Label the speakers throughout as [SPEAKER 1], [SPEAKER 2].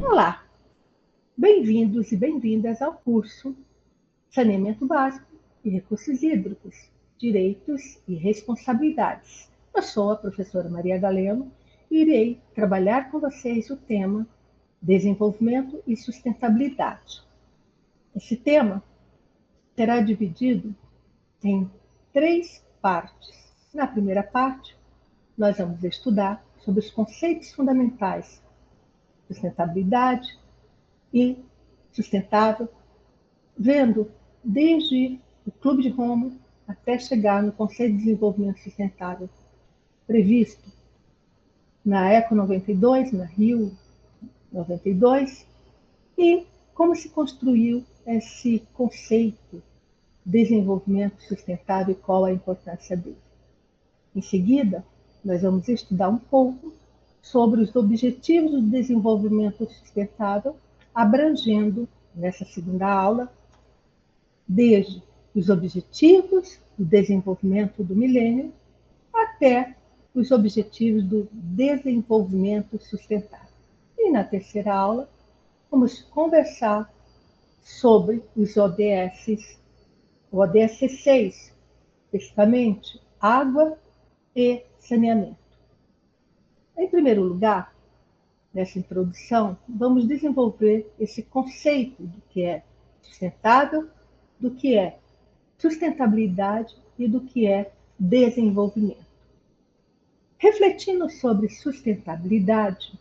[SPEAKER 1] Olá, bem-vindos e bem-vindas ao curso Saneamento Básico e Recursos Hídricos, Direitos e Responsabilidades. Eu sou a professora Maria Galeno e irei trabalhar com vocês o tema Desenvolvimento e Sustentabilidade. Esse tema será dividido em 3 partes. Na primeira parte, nós vamos estudar sobre os conceitos fundamentais de sustentabilidade e sustentável, vendo desde o Clube de Roma até chegar no Conceito de Desenvolvimento Sustentável previsto na ECO 92, na Rio 92, e como se construiu esse conceito de desenvolvimento sustentável e qual a importância dele. Em seguida, nós vamos estudar um pouco sobre os objetivos do desenvolvimento sustentável, abrangendo, nessa segunda aula, desde os objetivos do desenvolvimento do milênio até os objetivos do desenvolvimento sustentável. E na terceira aula, vamos conversar sobre os ODS, o ODS 6, especificamente água e saneamento. Em primeiro lugar, nessa introdução, vamos desenvolver esse conceito do que é sustentável, do que é sustentabilidade e do que é desenvolvimento. Refletindo sobre sustentabilidade,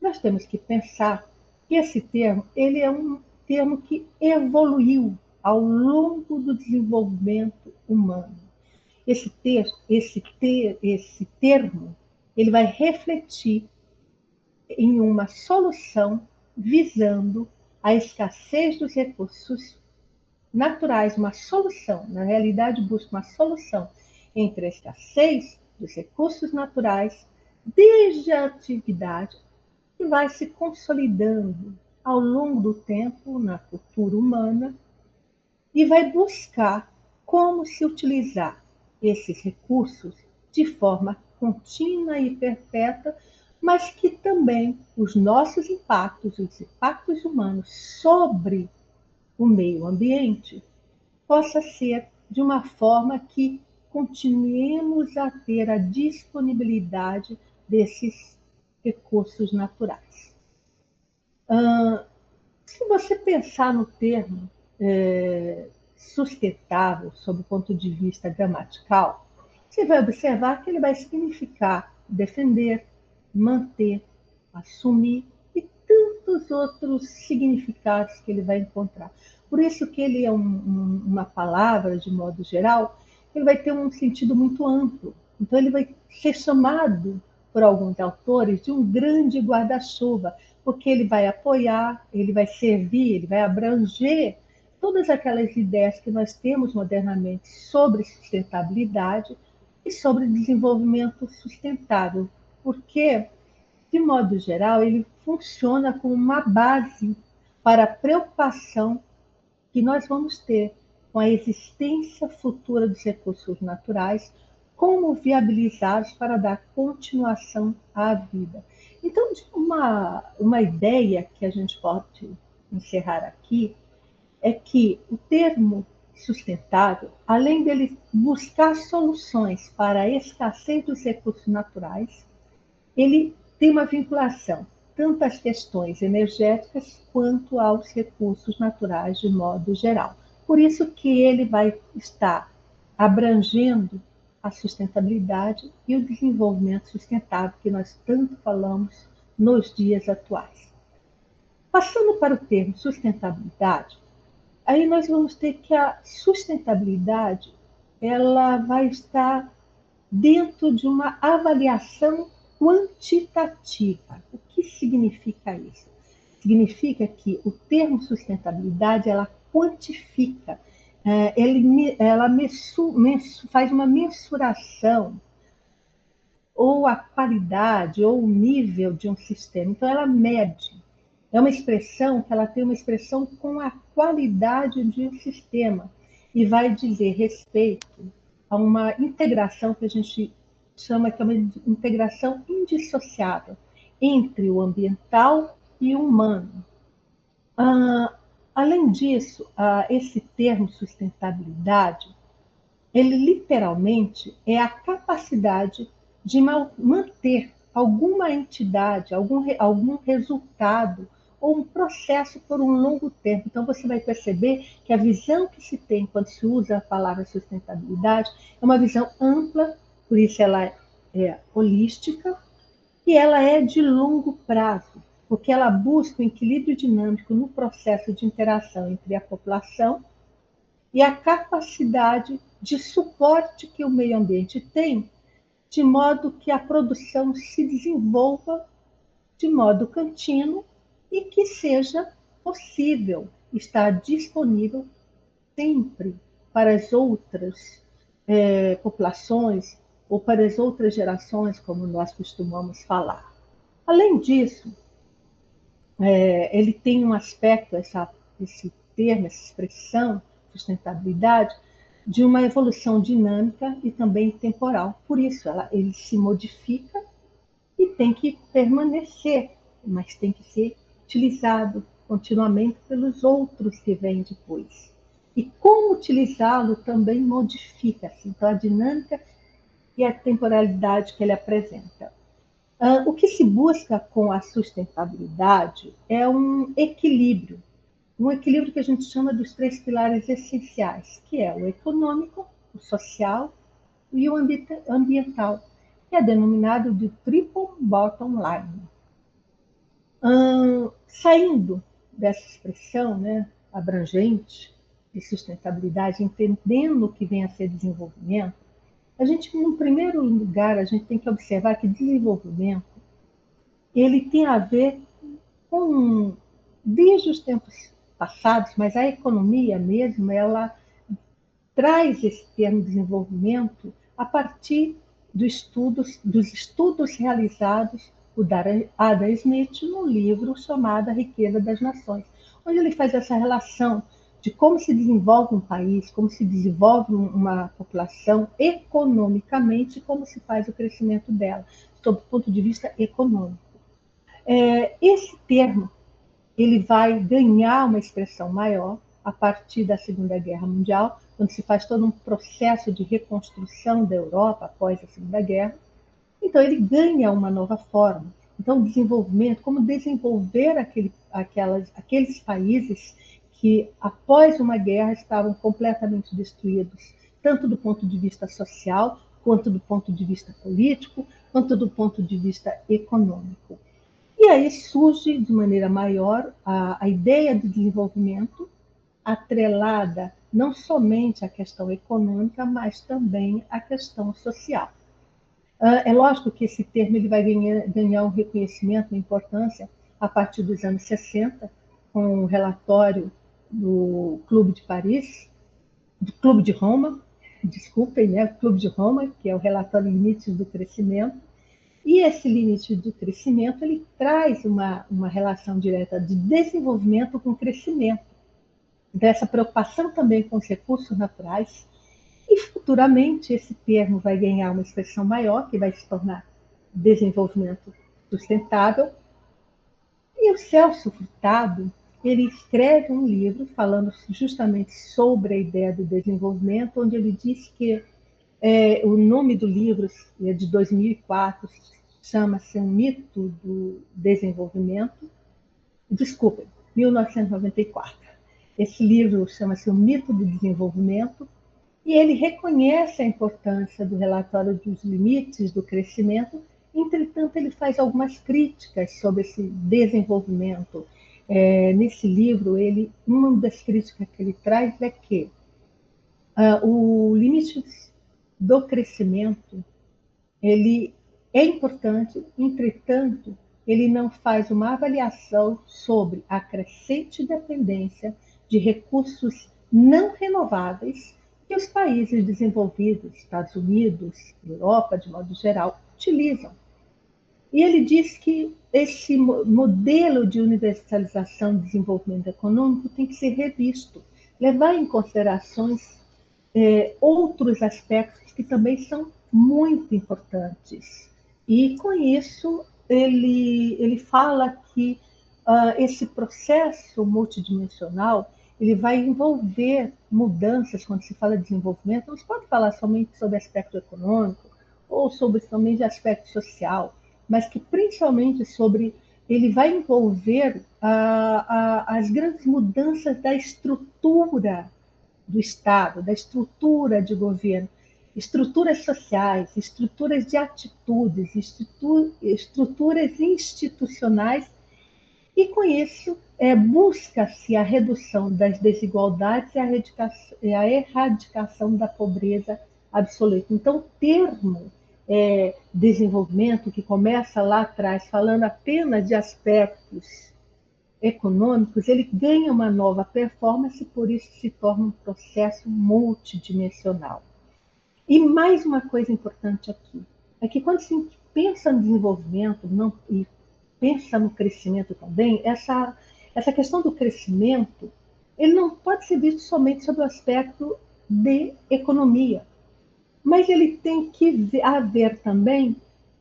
[SPEAKER 1] nós temos que pensar que esse termo ele é um termo que evoluiu ao longo do desenvolvimento humano. Esse termo ele vai refletir em uma solução visando a escassez dos recursos naturais, uma solução, na realidade busca uma solução entre a escassez dos recursos naturais, desde a atividade que vai se consolidando ao longo do tempo na cultura humana e vai buscar como se utilizar esses recursos de forma contínua e perpétua, mas que também os nossos impactos, os impactos humanos sobre o meio ambiente, possa ser de uma forma que continuemos a ter a disponibilidade desses recursos naturais. Se você pensar no termo sustentável, sob o ponto de vista gramatical, você vai observar que ele vai significar defender, manter, assumir e tantos outros significados que ele vai encontrar. Por isso que ele é uma palavra, de modo geral, ele vai ter um sentido muito amplo. Então, ele vai ser chamado, por alguns autores, de um grande guarda-chuva, porque ele vai apoiar, ele vai servir, ele vai abranger todas aquelas ideias que nós temos modernamente sobre sustentabilidade e sobre desenvolvimento sustentável, porque, de modo geral, ele funciona como uma base para a preocupação que nós vamos ter com a existência futura dos recursos naturais, como viabilizá-los para dar continuação à vida. Então, uma ideia que a gente pode encerrar aqui é que o termo sustentável, além dele buscar soluções para a escassez dos recursos naturais, ele tem uma vinculação tanto às questões energéticas quanto aos recursos naturais de modo geral. Por isso que ele vai estar abrangendo a sustentabilidade e o desenvolvimento sustentável que nós tanto falamos nos dias atuais. Passando para o termo sustentabilidade, aí nós vamos ter que a sustentabilidade ela vai estar dentro de uma avaliação quantitativa. O que significa isso? Significa que o termo sustentabilidade ela quantifica, ela faz uma mensuração ou a qualidade ou o nível de um sistema. Então ela mede. É uma expressão que ela tem uma expressão com a qualidade de um sistema. e vai dizer respeito a uma integração que a gente chama que é uma integração indissociável entre o ambiental e o humano. Além disso, esse termo sustentabilidade, ele literalmente é a capacidade de manter alguma entidade, algum resultado ou um processo por um longo tempo. Então, você vai perceber que a visão que se tem quando se usa a palavra sustentabilidade é uma visão ampla, por isso ela é holística, e ela é de longo prazo, porque ela busca um equilíbrio dinâmico no processo de interação entre a população e a capacidade de suporte que o meio ambiente tem, de modo que a produção se desenvolva de modo contínuo e que seja possível estar disponível sempre para as outras populações ou para as outras gerações, como nós costumamos falar. Além disso, ele tem um aspecto, esse termo, essa expressão, sustentabilidade, de uma evolução dinâmica e também temporal. Por isso, ele se modifica e tem que permanecer, mas tem que ser utilizado continuamente pelos outros que vêm depois. E como utilizá-lo também modifica-se. Então, a dinâmica e a temporalidade que ele apresenta. O que se busca com a sustentabilidade é um equilíbrio que a gente chama dos 3 pilares essenciais, que é o econômico, o social e o ambiental, que é denominado de triple bottom line. Saindo dessa expressão, né, abrangente de sustentabilidade, entendendo o que vem a ser desenvolvimento, a gente, no primeiro lugar, a gente tem que observar que desenvolvimento ele tem a ver com, desde os tempos passados, mas a economia mesmo, ela traz esse termo desenvolvimento a partir dos estudos realizados por Adam Smith no livro chamado A Riqueza das Nações, onde ele faz essa relação de como se desenvolve um país, como se desenvolve uma população economicamente, como se faz o crescimento dela, sob o ponto de vista econômico. Esse termo ele vai ganhar uma expressão maior a partir da Segunda Guerra Mundial, quando se faz todo um processo de reconstrução da Europa após a Segunda Guerra. Então, ele ganha uma nova forma. Então, o desenvolvimento, como desenvolver aqueles países que, após uma guerra, estavam completamente destruídos, tanto do ponto de vista social, quanto do ponto de vista político, quanto do ponto de vista econômico. E aí surge de maneira maior a ideia de desenvolvimento, atrelada não somente à questão econômica, mas também à questão social. É lógico que esse termo ele vai ganhar um reconhecimento, uma importância, a partir dos anos 60, com o relatório do Clube de Paris, do Clube de Roma, desculpem, né, o Clube de Roma, que é o relatório Limites do Crescimento. E esse limite do crescimento ele traz uma relação direta de desenvolvimento com crescimento, dessa preocupação também com os recursos naturais. E futuramente esse termo vai ganhar uma expressão maior, que vai se tornar desenvolvimento sustentável. E o Celso Furtado, ele escreve um livro falando justamente sobre a ideia do desenvolvimento, onde ele diz que o nome do livro é de 2004, chama-se Um Mito do Desenvolvimento. Desculpem, 1994. Esse livro chama-se O Mito do Desenvolvimento, e ele reconhece a importância do relatório dos limites do crescimento. Entretanto, ele faz algumas críticas sobre esse desenvolvimento. Nesse livro, uma das críticas que ele traz é que o limite do crescimento ele é importante, entretanto, ele não faz uma avaliação sobre a crescente dependência de recursos não renováveis que os países desenvolvidos, Estados Unidos, Europa, de modo geral, utilizam. E ele diz que esse modelo de universalização e desenvolvimento econômico tem que ser revisto, levar em considerações outros aspectos que também são muito importantes. E, com isso, ele fala que esse processo multidimensional ele vai envolver mudanças. Quando se fala de desenvolvimento, não se pode falar somente sobre aspecto econômico ou sobre somente aspecto social, mas que principalmente sobre ele vai envolver as grandes mudanças da estrutura do Estado, da estrutura de governo, estruturas sociais, estruturas de atitudes, estruturas institucionais, e com isso busca-se a redução das desigualdades e a erradicação da pobreza absoluta. Então, o termo desenvolvimento, que começa lá atrás falando apenas de aspectos econômicos, ele ganha uma nova performance, por isso se torna um processo multidimensional. E mais uma coisa importante aqui, é que quando se pensa no desenvolvimento e pensa no crescimento também, essa questão do crescimento, ele não pode ser visto somente sob o aspecto de economia, mas ele tem que haver também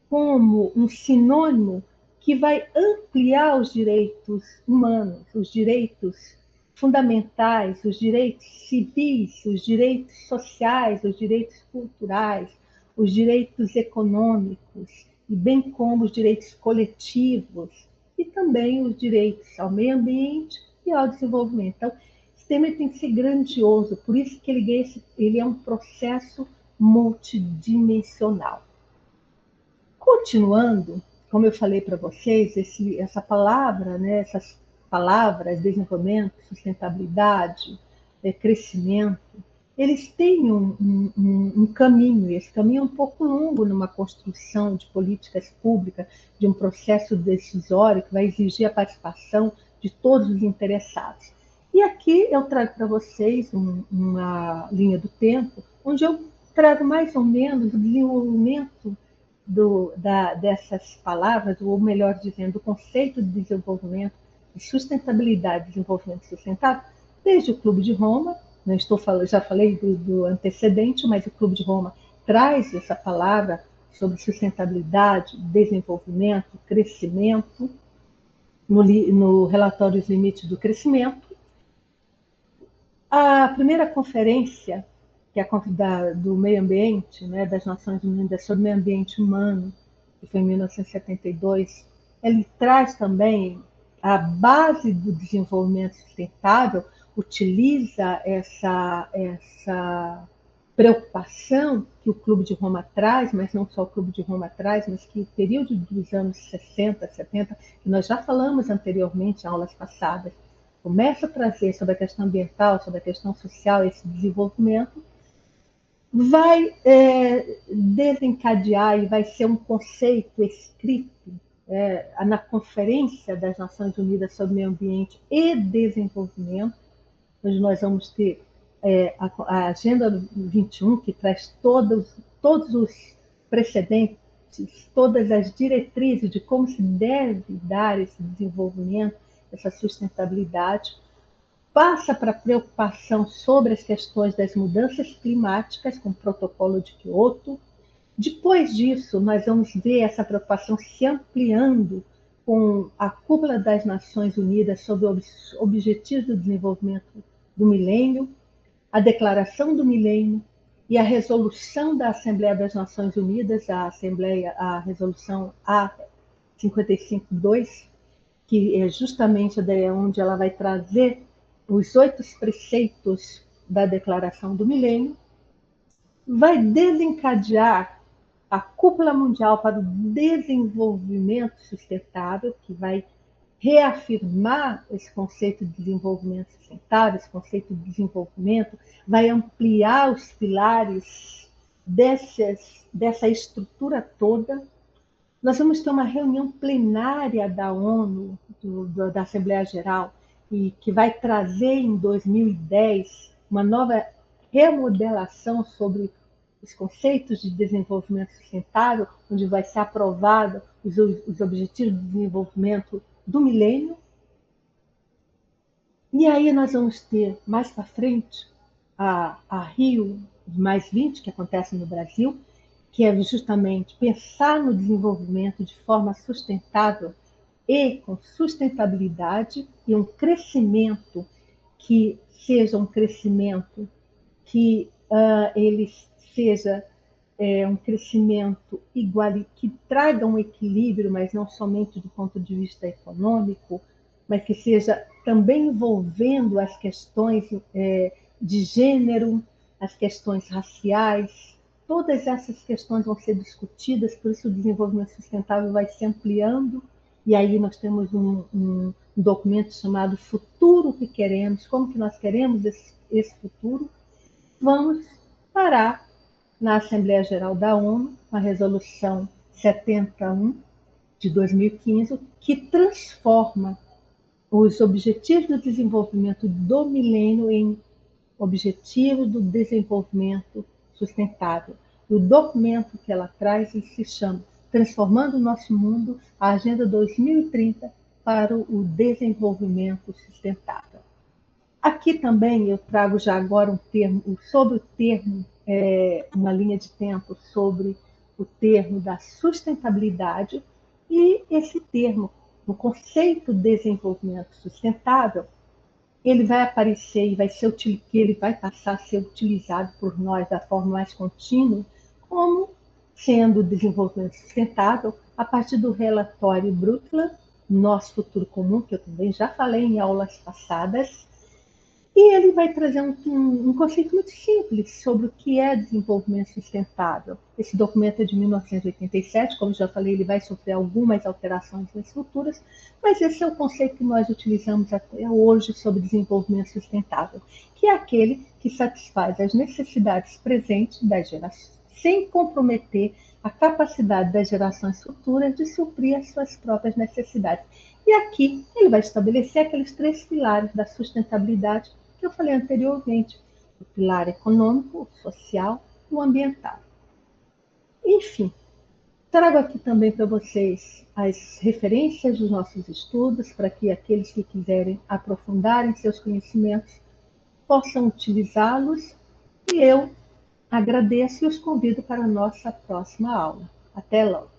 [SPEAKER 1] como um sinônimo que vai ampliar os direitos humanos, os direitos fundamentais, os direitos civis, os direitos sociais, os direitos culturais, os direitos econômicos, e bem como os direitos coletivos, e também os direitos ao meio ambiente e ao desenvolvimento. Então, esse tema tem que ser grandioso, por isso que ele é um processo multidimensional. Continuando, como eu falei para vocês, essa palavra, né, essas palavras, desenvolvimento, sustentabilidade, crescimento, eles têm um caminho, e esse caminho é um pouco longo numa construção de políticas públicas, de um processo decisório que vai exigir a participação de todos os interessados. E aqui eu trago para vocês uma linha do tempo, onde eu trago mais ou menos o desenvolvimento dessas palavras, ou melhor dizendo, do conceito de desenvolvimento, de sustentabilidade e desenvolvimento sustentável, desde o Clube de Roma. Não estou falando, já falei do antecedente, mas o Clube de Roma traz essa palavra sobre sustentabilidade, desenvolvimento, crescimento, no relatório Os Limites do Crescimento. A primeira conferência, que é do meio ambiente, né, das Nações Unidas sobre o meio ambiente humano, que foi em 1972, ele traz também a base do desenvolvimento sustentável, utiliza essa preocupação que o Clube de Roma traz, mas não só o Clube de Roma traz, mas que o período dos anos 60, 70, que nós já falamos anteriormente em aulas passadas, começa a trazer sobre a questão ambiental, sobre a questão social, esse desenvolvimento, vai desencadear e vai ser um conceito escrito na Conferência das Nações Unidas sobre Meio Ambiente e Desenvolvimento, onde nós vamos ter a Agenda 21, que traz todos os precedentes, todas as diretrizes de como se deve dar esse desenvolvimento, essa sustentabilidade, passa para a preocupação sobre as questões das mudanças climáticas, com o protocolo de Quioto. Depois disso, nós vamos ver essa preocupação se ampliando com a Cúpula das Nações Unidas sobre os Objetivos do Desenvolvimento do Milênio, a Declaração do Milênio e a resolução da Assembleia das Nações Unidas, a resolução A55.2, que é justamente onde ela vai trazer os 8 preceitos da Declaração do Milênio, vai desencadear a Cúpula Mundial para o Desenvolvimento Sustentável, que vai reafirmar esse conceito de desenvolvimento sustentável, esse conceito de desenvolvimento, vai ampliar os pilares dessa estrutura toda. Nós vamos ter uma reunião plenária da ONU, da Assembleia Geral, e que vai trazer em 2010 uma nova remodelação sobre os conceitos de desenvolvimento sustentável, onde vai ser aprovado os Objetivos de Desenvolvimento do Milênio. E aí nós vamos ter, mais para frente, a Rio +20, que acontece no Brasil, que é justamente pensar no desenvolvimento de forma sustentável e com sustentabilidade e um crescimento que seja um crescimento que ele seja um crescimento igual, que traga um equilíbrio, mas não somente do ponto de vista econômico, mas que seja também envolvendo as questões de gênero, as questões raciais. Todas essas questões vão ser discutidas, por isso o desenvolvimento sustentável vai se ampliando, e aí nós temos um documento chamado Futuro que Queremos, como que nós queremos esse futuro. Vamos parar na Assembleia Geral da ONU, a Resolução 71 de 2015, que transforma os Objetivos do Desenvolvimento do Milênio em Objetivos do Desenvolvimento Sustentável. E o documento que ela traz se chama Transformando o Nosso Mundo, a Agenda 2030 para o Desenvolvimento Sustentável. Aqui também eu trago já agora um termo, sobre o termo, uma linha de tempo sobre o termo da sustentabilidade, e esse termo, o conceito de desenvolvimento sustentável, ele vai aparecer e ele vai passar a ser utilizado por nós da forma mais contínua como sendo desenvolvimento sustentável a partir do relatório Brundtland, Nosso Futuro Comum, que eu também já falei em aulas passadas. E ele vai trazer um conceito muito simples sobre o que é desenvolvimento sustentável. Esse documento é de 1987, como já falei, ele vai sofrer algumas alterações nas futuras, mas esse é o conceito que nós utilizamos até hoje sobre desenvolvimento sustentável, que é aquele que satisfaz as necessidades presentes das gerações, sem comprometer a capacidade das gerações futuras de suprir as suas próprias necessidades. E aqui ele vai estabelecer aqueles 3 pilares da sustentabilidade que eu falei anteriormente: o pilar econômico, o social e o ambiental. Enfim, trago aqui também para vocês as referências dos nossos estudos, para que aqueles que quiserem aprofundar em seus conhecimentos possam utilizá-los, e eu agradeço e os convido para a nossa próxima aula. Até logo!